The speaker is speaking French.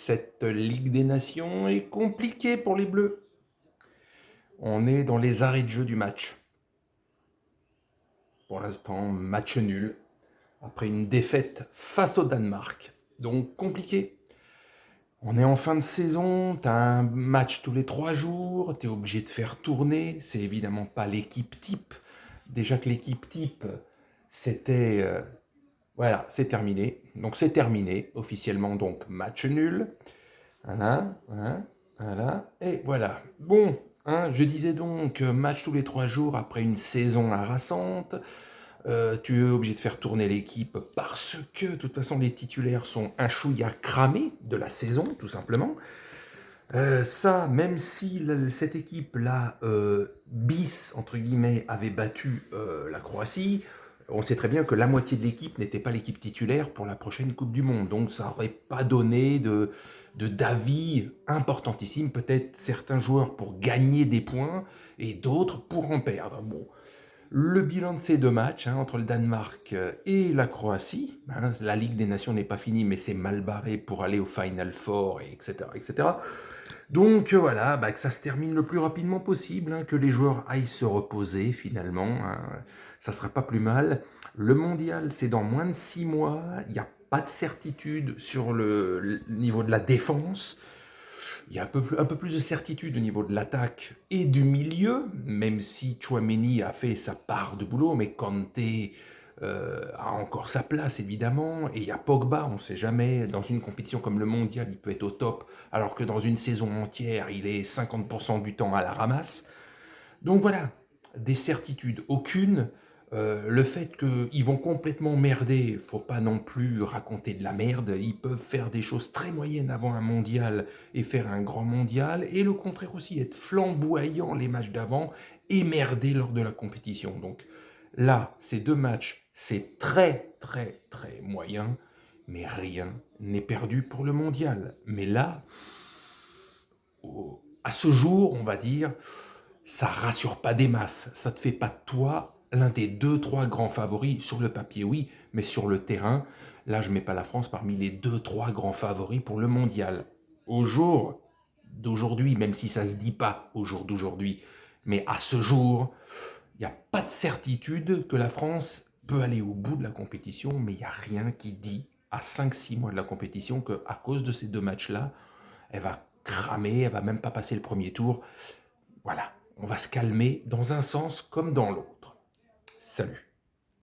Cette Ligue des Nations est compliquée pour les Bleus. On est dans les arrêts de jeu du match. Pour l'instant, match nul, après une défaite face au Danemark. Donc compliqué. On est en fin de saison, t'as un match tous les 3 jours, t'es obligé de faire tourner. C'est évidemment pas l'équipe type. Déjà que l'équipe type, c'était... voilà, c'est terminé. Donc c'est terminé, officiellement, donc match nul. Voilà, voilà, voilà, et voilà. Bon, hein, je disais donc, match tous les 3 jours après une saison harassante. Tu es obligé de faire tourner l'équipe parce que, de toute façon, les titulaires sont un chouïa cramé de la saison, tout simplement. Ça, même si cette équipe-là, bis, entre guillemets, avait battu la Croatie, on sait très bien que la moitié de l'équipe n'était pas l'équipe titulaire pour la prochaine Coupe du Monde. Donc ça n'aurait pas donné d'avis importantissime. Peut-être certains joueurs pour gagner des points et d'autres pour en perdre. Bon, le bilan de ces 2 matchs, hein, entre le Danemark et la Croatie, hein, la Ligue des Nations n'est pas finie, mais c'est mal barré pour aller au Final Four, etc. etc. Donc voilà, que ça se termine le plus rapidement possible, hein, que les joueurs aillent se reposer finalement, hein, ça sera pas plus mal. Le mondial, c'est dans moins de 6 mois, il n'y a pas de certitude sur le niveau de la défense. Il y a un peu plus de certitude au niveau de l'attaque et du milieu, même si Tchouaméni a fait sa part de boulot, mais Kanté a encore sa place évidemment, et il y a Pogba, on ne sait jamais, dans une compétition comme le mondial, il peut être au top, alors que dans une saison entière, il est 50% du temps à la ramasse. Donc voilà, des certitudes aucune. Le fait qu'ils vont complètement merder, faut pas non plus raconter de la merde. Ils peuvent faire des choses très moyennes avant un mondial et faire un grand mondial, et le contraire aussi, être flamboyant les matchs d'avant et merder lors de la compétition. Donc là, ces 2 matchs, c'est très très très moyen, mais rien n'est perdu pour le mondial. Mais là, à ce jour, on va dire, ça rassure pas des masses. Ça te fait pas de toi l'un des 2-3 grands favoris. Sur le papier, oui, mais sur le terrain, là, je mets pas la France parmi les 2-3 grands favoris pour le mondial. Au jour d'aujourd'hui, même si ça se dit pas au jour d'aujourd'hui, mais à ce jour, il n'y a pas de certitude que la France peut aller au bout de la compétition, mais il n'y a rien qui dit à 5-6 mois de la compétition qu'à cause de ces 2 matchs-là, elle va cramer, elle va même pas passer le premier tour. Voilà, on va se calmer dans un sens comme dans l'autre. Salut.